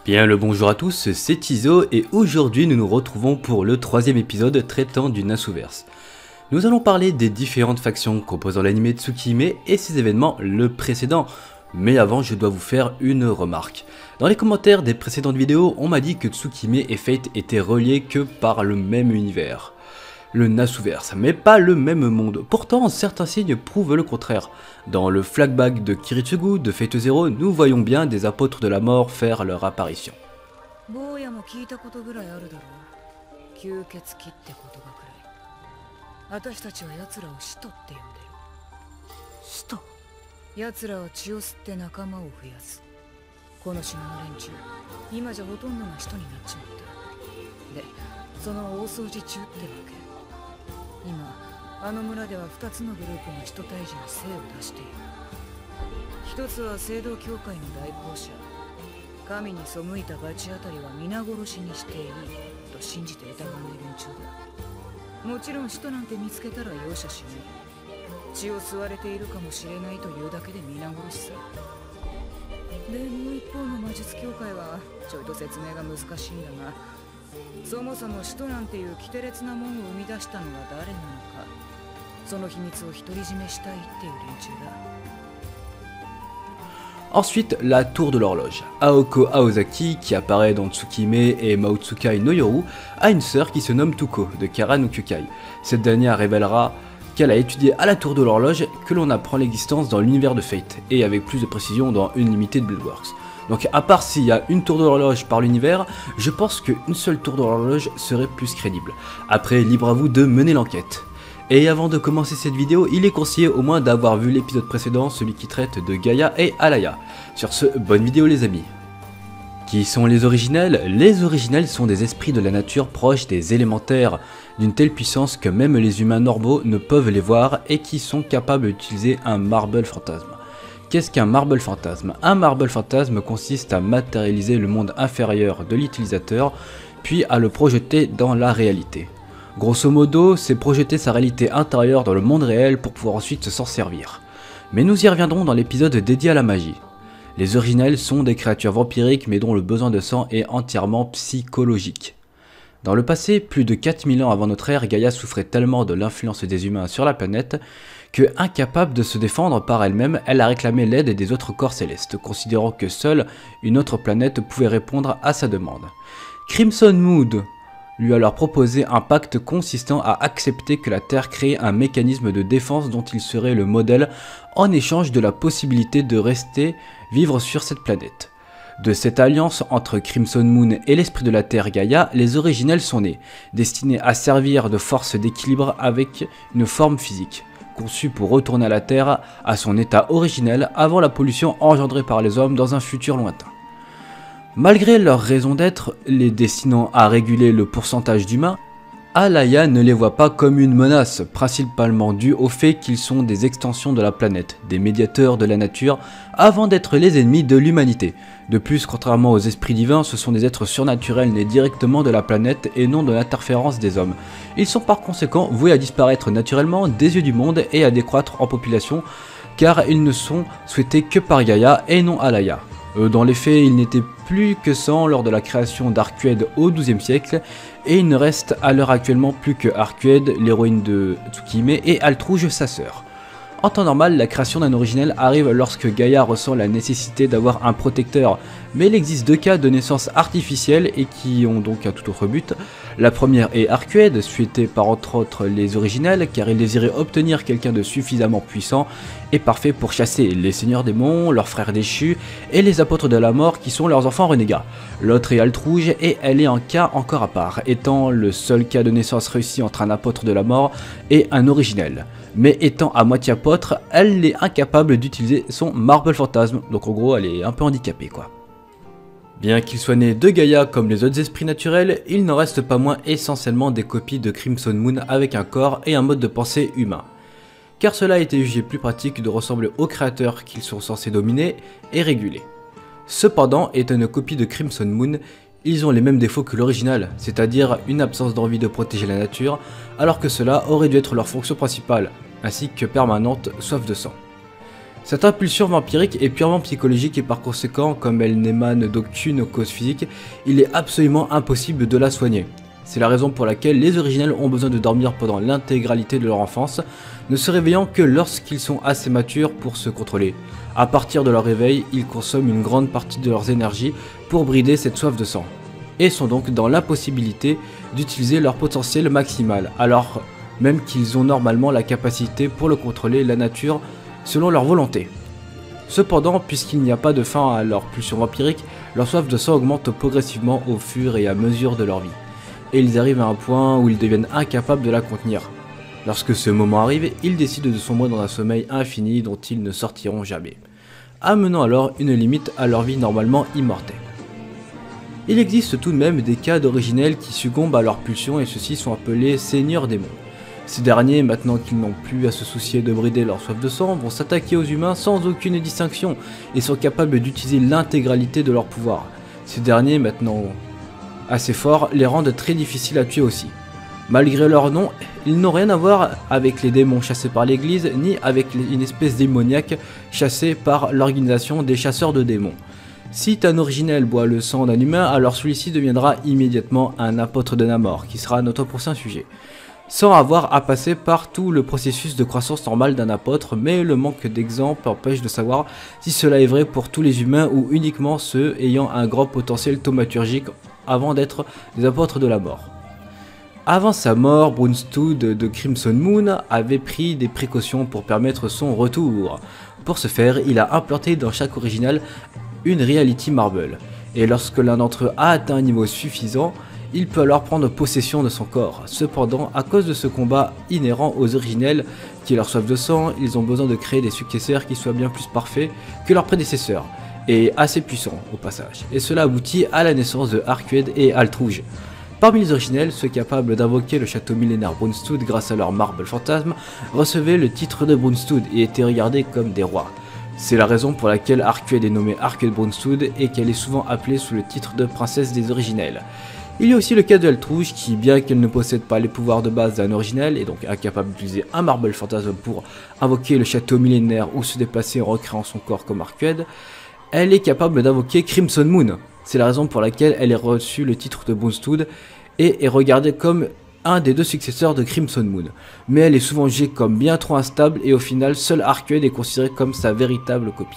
Bien le bonjour à tous, c'est Tizo et aujourd'hui nous nous retrouvons pour le troisième épisode traitant du Nasuverse. Nous allons parler des différentes factions composant l'anime Tsukihime et ses événements le précédent. Mais avant je dois vous faire une remarque. Dans les commentaires des précédentes vidéos, on m'a dit que Tsukihime et Fate étaient reliés que par le même univers. Le Nasuverse, mais pas le même monde. Pourtant, certains signes prouvent le contraire. Dans le flashback de Kiritsugu de Fate Zero, nous voyons bien des apôtres de la mort faire leur apparition. Ensuite, la tour de l'horloge. Aoko Aozaki, qui apparaît dans Tsukihime et Maotsukai no Yoru, a une sœur qui se nomme Tuko, de Kara no Kyukai. Cette dernière révélera qu'elle a étudié à la tour de l'horloge, que l'on apprend l'existence dans l'univers de Fate, et avec plus de précision dans Unlimited Bloodworks. Donc à part s'il y a une tour de l'horloge par l'univers, je pense qu'une seule tour de l'horloge serait plus crédible. Après, libre à vous de mener l'enquête. Et avant de commencer cette vidéo, il est conseillé au moins d'avoir vu l'épisode précédent, celui qui traite de Gaïa et Alaya. Sur ce, bonne vidéo les amis. Qui sont les originels? Les originels sont des esprits de la nature proches des élémentaires, d'une telle puissance que même les humains normaux ne peuvent les voir et qui sont capables d'utiliser un marble fantasme. Qu'est-ce qu'un marble fantasme? Un marble fantasme consiste à matérialiser le monde inférieur de l'utilisateur, puis à le projeter dans la réalité. Grosso modo, c'est projeter sa réalité intérieure dans le monde réel pour pouvoir ensuite s'en servir. Mais nous y reviendrons dans l'épisode dédié à la magie. Les originels sont des créatures vampiriques mais dont le besoin de sang est entièrement psychologique. Dans le passé, plus de 4000 ans avant notre ère, Gaïa souffrait tellement de l'influence des humains sur la planète que, incapable de se défendre par elle-même, elle a réclamé l'aide des autres corps célestes, considérant que seule une autre planète pouvait répondre à sa demande. Crimson Mood lui a alors proposé un pacte consistant à accepter que la Terre crée un mécanisme de défense dont il serait le modèle en échange de la possibilité de rester vivre sur cette planète. De cette alliance entre Crimson Moon et l'esprit de la Terre Gaïa, les originels sont nés, destinés à servir de force d'équilibre avec une forme physique, conçue pour retourner à la Terre à son état originel avant la pollution engendrée par les hommes dans un futur lointain. Malgré leur raison d'être, les destinant à réguler le pourcentage d'humains, Alaya ne les voit pas comme une menace, principalement due au fait qu'ils sont des extensions de la planète, des médiateurs de la nature, avant d'être les ennemis de l'humanité. De plus, contrairement aux esprits divins, ce sont des êtres surnaturels nés directement de la planète et non de l'interférence des hommes. Ils sont par conséquent voués à disparaître naturellement des yeux du monde et à décroître en population, car ils ne sont souhaités que par Gaïa et non Alaya. Dans les faits, ils n'étaient plus que 100 lors de la création d'Arcued au XIIe siècle, et il ne reste à l'heure actuellement plus que Arcued, l'héroïne de Tsukihime, et Altrouge, sa sœur. En temps normal, la création d'un originel arrive lorsque Gaïa ressent la nécessité d'avoir un protecteur, mais il existe deux cas de naissance artificielle et qui ont donc un tout autre but. La première est Arcued, souhaitée par entre autres les originels, car il désirait obtenir quelqu'un de suffisamment puissant et parfait pour chasser les seigneurs démons, leurs frères déchus et les apôtres de la mort qui sont leurs enfants renégats. L'autre est Altrouge et elle est un cas encore à part, étant le seul cas de naissance réussi entre un apôtre de la mort et un originel. Mais étant à moitié apôtre, elle est incapable d'utiliser son marble fantasme, donc en gros elle est un peu handicapée quoi. Bien qu'il soit né de Gaïa comme les autres esprits naturels, il n'en reste pas moins essentiellement des copies de Crimson Moon avec un corps et un mode de pensée humain. Car cela a été jugé plus pratique de ressembler aux créateurs qu'ils sont censés dominer et réguler. Cependant, étant une copie de Crimson Moon, ils ont les mêmes défauts que l'original, c'est-à-dire une absence d'envie de protéger la nature, alors que cela aurait dû être leur fonction principale, ainsi que permanente, soif de sang. Cette impulsion vampirique est purement psychologique et par conséquent, comme elle n'émane d'aucune cause physique, il est absolument impossible de la soigner. C'est la raison pour laquelle les originels ont besoin de dormir pendant l'intégralité de leur enfance, ne se réveillant que lorsqu'ils sont assez matures pour se contrôler. À partir de leur réveil, ils consomment une grande partie de leurs énergies pour brider cette soif de sang, et sont donc dans l'impossibilité d'utiliser leur potentiel maximal, alors même qu'ils ont normalement la capacité pour le contrôler la nature selon leur volonté. Cependant, puisqu'il n'y a pas de fin à leur pulsion vampirique, leur soif de sang augmente progressivement au fur et à mesure de leur vie, et ils arrivent à un point où ils deviennent incapables de la contenir. Lorsque ce moment arrive, ils décident de sombrer dans un sommeil infini dont ils ne sortiront jamais, amenant alors une limite à leur vie normalement immortelle. Il existe tout de même des cas d'originels qui succombent à leurs pulsions et ceux-ci sont appelés seigneurs démons. Ces derniers, maintenant qu'ils n'ont plus à se soucier de brider leur soif de sang, vont s'attaquer aux humains sans aucune distinction et sont capables d'utiliser l'intégralité de leur pouvoir. Ces derniers, maintenant assez forts, les rendent très difficiles à tuer aussi. Malgré leur nom, ils n'ont rien à voir avec les démons chassés par l'église, ni avec une espèce démoniaque chassée par l'organisation des chasseurs de démons. Si un originel boit le sang d'un humain, alors celui-ci deviendra immédiatement un apôtre de Namor, qui sera notre prochain sujet, sans avoir à passer par tout le processus de croissance normale d'un apôtre, mais le manque d'exemples empêche de savoir si cela est vrai pour tous les humains ou uniquement ceux ayant un grand potentiel thaumaturgique avant d'être des apôtres de la mort. Avant sa mort, Brunstad de Crimson Moon avait pris des précautions pour permettre son retour. Pour ce faire, il a implanté dans chaque original une Reality Marble, et lorsque l'un d'entre eux a atteint un niveau suffisant, il peut alors prendre possession de son corps. Cependant, à cause de ce combat inhérent aux originels, qui est leur soif de sang, ils ont besoin de créer des successeurs qui soient bien plus parfaits que leurs prédécesseurs, et assez puissants au passage. Et cela aboutit à la naissance de Arcued et Altrouge. Parmi les originels, ceux capables d'invoquer le château millénaire Brunstad grâce à leur marble fantasme recevaient le titre de Brunstad et étaient regardés comme des rois. C'est la raison pour laquelle Arcued est nommée Arcued Brunstad et qu'elle est souvent appelée sous le titre de princesse des originels. Il y a aussi le cas de Altrouge qui, bien qu'elle ne possède pas les pouvoirs de base d'un originel et donc incapable d'utiliser un marble fantasme pour invoquer le château millénaire ou se déplacer en recréant son corps comme Arcued, elle est capable d'invoquer Crimson Moon. C'est la raison pour laquelle elle a reçu le titre de Brunstad et est regardée comme un des deux successeurs de Crimson Moon. Mais elle est souvent jugée comme bien trop instable et au final, seul Arcued est considéré comme sa véritable copie.